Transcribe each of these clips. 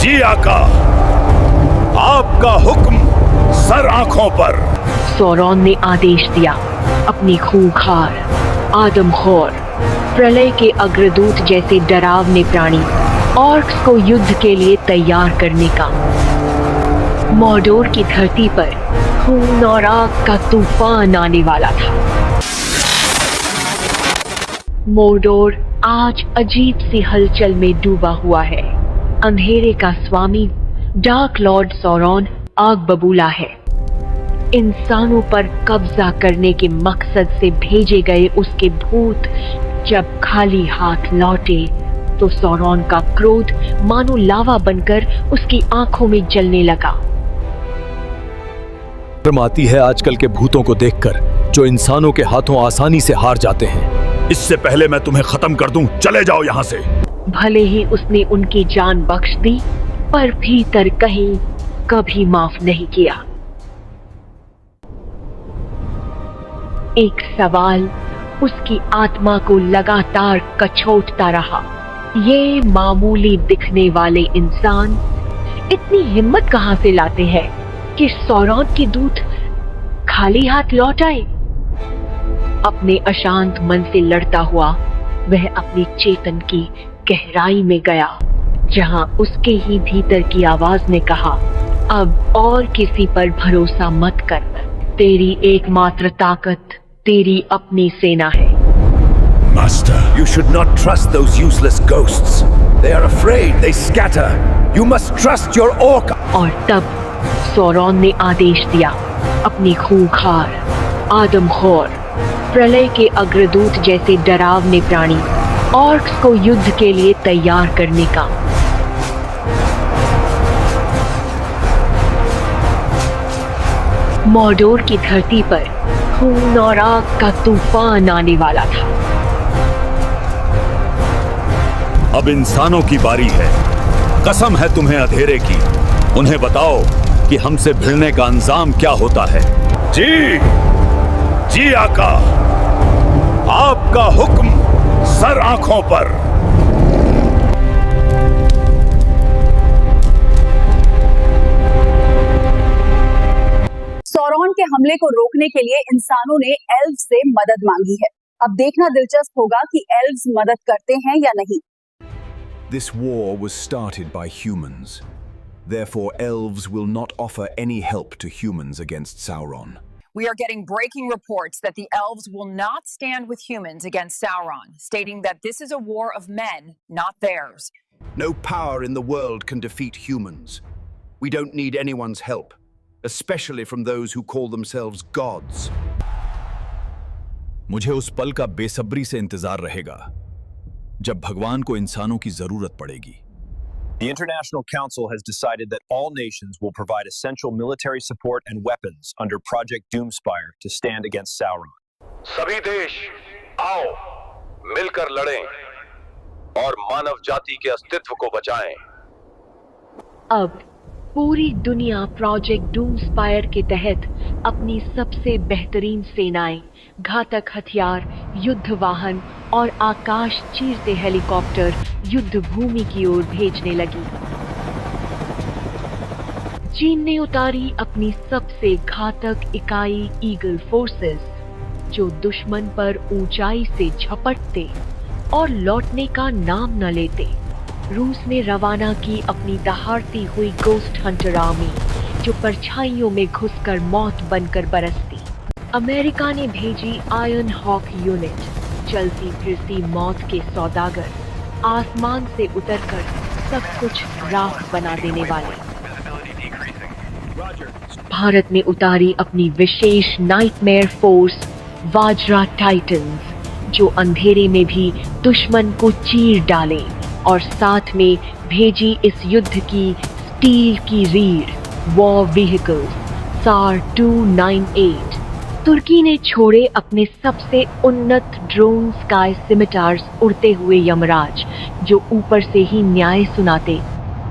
जी आका, आपका हुक्म सर आंखों पर। सौरॉन ने आदेश दिया, अपनी खूंखार, आदमखोर, प्रलय के अग्रदूत जैसे डरावने प्राणी ऑर्क्स को युद्ध के लिए तैयार करने का। मॉर्डोर की धरती पर खून और आग का तूफान आने वाला था। मॉर्डोर आज अजीब सी हलचल में डूबा हुआ है। अंधेरे का स्वामी डार्क लॉर्ड सौरॉन आग बबूला है। इंसानों पर कब्जा करने के मकसद से भेजे गए उसके भूत जब खाली हाथ लौटे तो सौरॉन का क्रोध मानो लावा बनकर उसकी आंखों में जलने लगा। शर्म आती है आजकल के भूतों को देखकर, जो इंसानों के हाथों आसानी से हार जाते हैं। इससे पहले मैं तुम्हें खत्म कर दूं, चले जाओ यहाँ से। भले ही उसने उनकी जान बख्श दी, पर भीतर कहीं कभी माफ नहीं किया। एक सवाल उसकी आत्मा को लगातार कचोटता रहा। ये मामूली दिखने वाले इंसान इतनी हिम्मत कहां से लाते हैं कि सौरॉन की दूत खाली हाथ लौट आए? अपने अशांत मन से लड़ता हुआ वह अपनी चेतन की गहराई में गया, जहां उसके ही भीतर की आवाज ने कहा, अब और किसी पर भरोसा मत कर। तेरी एकमात्र ताकत तेरी अपनी सेना है। Master, you should not trust those useless ghosts. They are afraid, they scatter. You must trust your orc. और तब सौरॉन ने आदेश दिया, अपनी खूंखार, आदमखोर, प्रलय के अग्रदूत जैसे डरावने प्राणी ऑर्क्स को युद्ध के लिए तैयार करने का। मॉर्डोर की धरती पर खून और आग का तूफान आने वाला था। अब इंसानों की बारी है। कसम है तुम्हें अंधेरे की, उन्हें बताओ कि हमसे भिड़ने का अंजाम क्या होता है। जी आका, आपका हुक्म सर आंखों पर। सौरॉन के हमले को रोकने के लिए इंसानों ने एल्व्स से मदद मांगी है। अब देखना दिलचस्प होगा कि एल्व्स मदद करते हैं या नहीं। This war was started by humans. Therefore, elves will not offer any help to humans against Sauron. We are getting breaking reports that the elves will not stand with humans against Sauron, stating that this is a war of men, not theirs. No power in the world can defeat humans. We don't need anyone's help, especially from those who call themselves gods. मुझे उस पल का बेसब्री से इंतजार रहेगा जब भगवान को इंसानों की जरूरत पड़ेगी। The International Council has decided that all nations will provide essential military support and weapons under Project Doomspire to stand against Sauron. सभी देश आओ मिलकर लड़ें और मानव जाति के अस्तित्व को बचाएं। अब पूरी दुनिया प्रोजेक्ट डूमस्पायर के तहत अपनी सबसे बेहतरीन सेनाएं, घातक हथियार, युद्ध वाहन और आकाश चीरते हेलीकॉप्टर युद्ध भूमि की ओर भेजने लगी। चीन ने उतारी अपनी सबसे घातक इकाई ईगल फोर्सेस, जो दुश्मन पर ऊंचाई से झपटते और लौटने का नाम न लेते। रूस ने रवाना की अपनी दहाड़ती हुई गोस्ट हंटर आर्मी, जो परछाइयों में घुसकर मौत बनकर बरसती। अमेरिका ने भेजी आयरन हॉक यूनिट, चलती फिरती मौत के सौदागर, आसमान से उतरकर सब कुछ राख बना देने वाले। भारत ने उतारी अपनी विशेष नाइटमेयर फोर्स वाजरा टाइटन्स, जो अंधेरे में भी दुश्मन को चीर डाले, और साथ में भेजी इस युद्ध की स्टील की रीढ़ वॉर व्हीकल्स SAR 298। तुर्की ने छोड़े अपने सबसे उन्नत ड्रोन स्काई सिमिटार्स उड़ते हुए यमराज, जो ऊपर से ही न्याय सुनाते।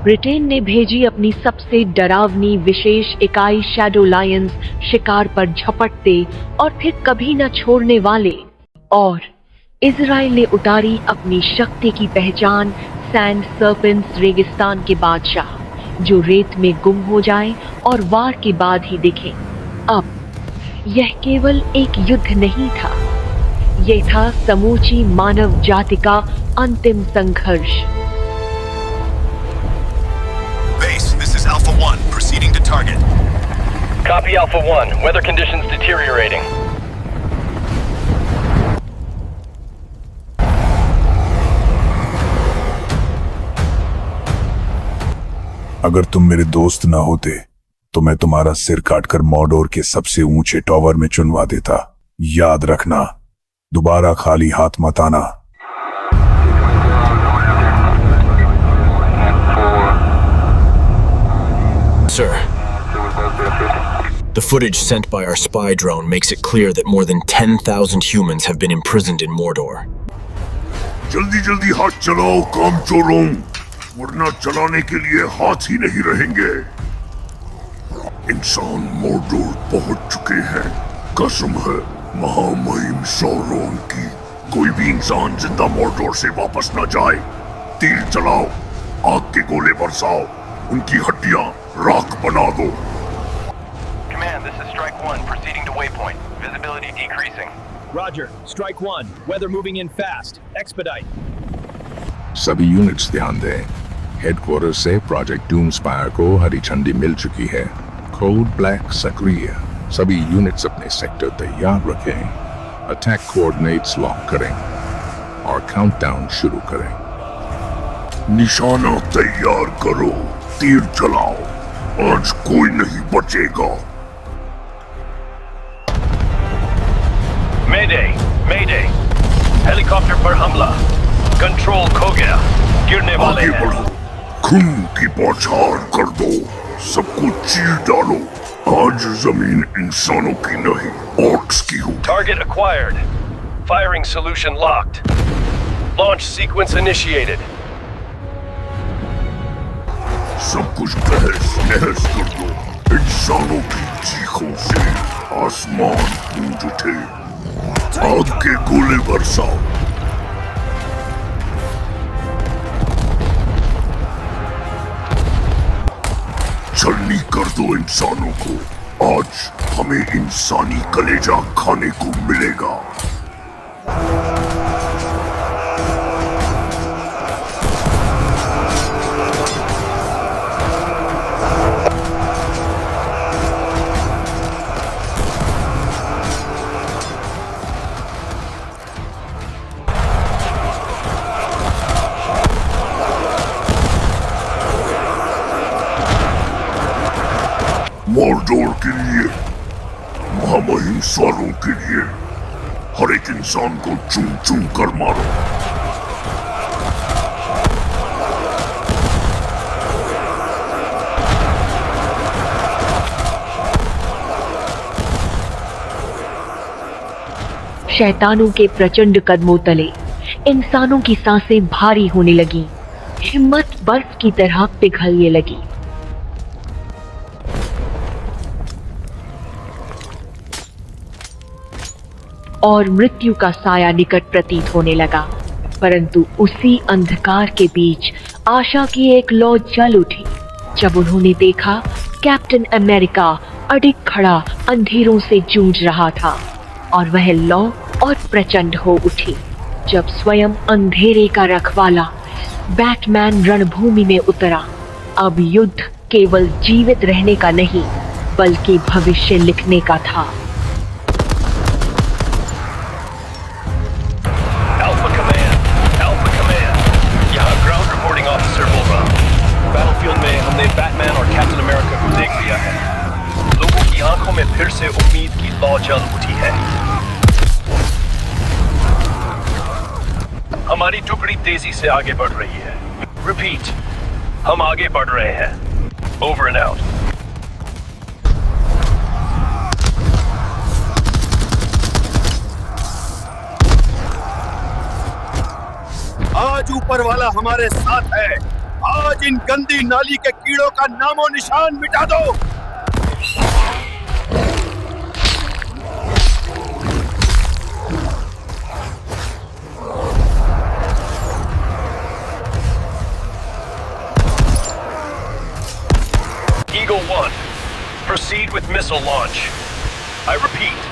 ब्रिटेन ने भेजी अपनी सबसे डरावनी विशेष इकाई शैडो लायंस, शिकार पर झपटते और फिर कभी न छोड़ने वाले। और इजराइल ने उतारी अपनी शक्ति की पहचान सैंड सर्पेंट्स रेगिस्तान के बादशाह, जो रेत में गुम हो जाएं और वार के बाद ही दिखें। अब यह केवल एक युद्ध नहीं था, यह था समूची मानव जाति का अंतिम संघर्ष। Base, this is Alpha 1, proceeding to target. Copy Alpha 1. Weather conditions deteriorating. अगर तुम मेरे दोस्त ना होते तो मैं तुम्हारा सिर काटकर मॉर्डोर के सबसे ऊंचे टॉवर में चुनवा देता। याद रखना, दोबारा खाली हाथ मत आना। Sir, the footage sent by our spy drone makes it clear that more than 10,000 humans have been imprisoned in Mordor. जल्दी जल्दी हाथ चलाओ काम चोरों, वरना चलाने के लिए हाथ ही नहीं रहेंगे। इंसान मोर्डोर पहुंच चुके हैं। कसम है महामहिम सौरोन की, कोई भी इंसान जिंदा मोर्डोर से वापस न जाए। तीर चलाओ, आग के गोले बरसाओ, उनकी हड्डियां राख बना दो। Command, this is Strike 1, proceeding to waypoint. Visibility decreasing. Roger. Strike 1. Weather moving in fast. Expedite. सभी यूनिट्स ध्यान दें, हेडक्वार्टर से प्रोजेक्ट डूमस्पायर को हरी झंडी मिल चुकी है। कोड ब्लैक सक्रिय, सभी यूनिट्स अपने सेक्टर तैयार रखें। अटैक कोऑर्डिनेट्स लॉक करें और काउंटडाउन शुरू करें। निशाना तैयार करो, तीर चलाओ, आज कोई नहीं बचेगा। Mayday! Mayday! हेलीकॉप्टर पर हमला। कंट्रोल खो गया, गिरने वाले आगे हैं। बढ़ो, खून की बौछार कर दो, सबको चीर डालो। आज जमीन इंसानों की नहीं, ऑर्क्स की हो। Target acquired. Firing solution locked. Launch sequence initiated. सब कुछ तहस नहस कर दो। इंसानों की चीखों से आसमान गूंज उठे। आग के गोले बरसाओ। छलनी कर दो इंसानों को, आज हमें इंसानी कलेजा खाने को मिलेगा। मॉर्डोर के लिए, महामहिम स्वारों के लिए, हर एक इंसान को चूम चूम कर मारो। शैतानों के प्रचंड कदमों तले इंसानों की सांसें भारी होने लगी, हिम्मत बर्फ की तरह पिघलने लगी। और मृत्यु का साया निकट प्रतीत होने लगा, परंतु उसी अंधकार के बीच आशा की एक लौ जल उठी जब उन्होंने देखा कैप्टन अमेरिका अडिग खड़ा अंधेरों से जूझ रहा था। और वह लौ और प्रचंड हो उठी जब स्वयं अंधेरे का रखवाला बैटमैन रणभूमि में उतरा। अब युद्ध केवल जीवित रहने का नहीं, बल्कि भविष्य लिखने का था। बैटलफील्ड में हमने बैटमैन और कैप्टन अमेरिका को देख लिया है। लोगों की आंखों में फिर से उम्मीद की लौ जल उठी है। हमारी टुकड़ी तेजी से आगे बढ़ रही है। रिपीट, हम आगे बढ़ रहे हैं। Over and out. आज ऊपर वाला हमारे साथ है। आज इन गंदी नाली के कीड़ों का नामो निशान मिटा दो। Eagle 1, proceed with missile launch. I repeat,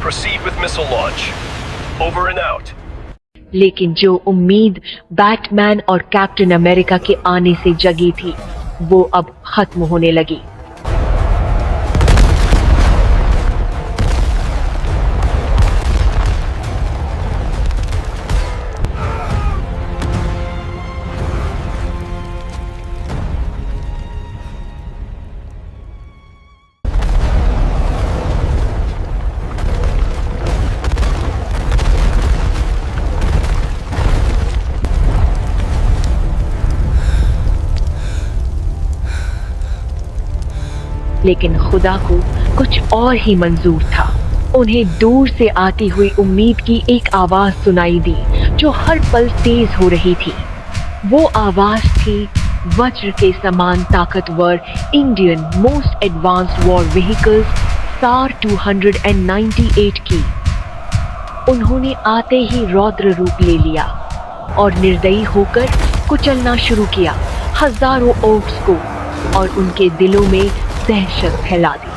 proceed with missile launch. Over and out. लेकिन जो उम्मीद बैटमैन और कैप्टन अमेरिका के आने से जगी थी वो अब खत्म होने लगी। लेकिन खुदा को कुछ और ही मंजूर था। उन्हें दूर से आती हुई उम्मीद की एक आवाज सुनाई दी जो हर पल तेज हो रही थी। वो आवाज थी वज्र के समान ताकतवर Indian most advanced war vehicles SAR 298 की। उन्होंने आते ही रौद्र रूप ले लिया और निर्दयी होकर कुचलना शुरू किया हजारों ओक्स को और उनके दिलों में दहशत फैला दी।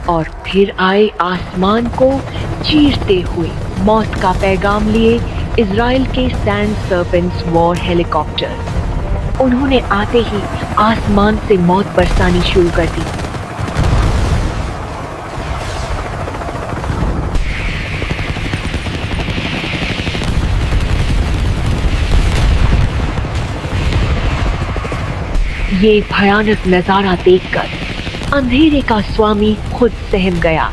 और फिर आए आसमान को चीरते हुए मौत का पैगाम लिए इजराइल के सैंड सर्पेंट्स वॉर हेलीकॉप्टर। उन्होंने आते ही आसमान से मौत बरसानी शुरू कर दी। ये भयानक नजारा देखकर अंधेरे का स्वामी खुद सहम गया।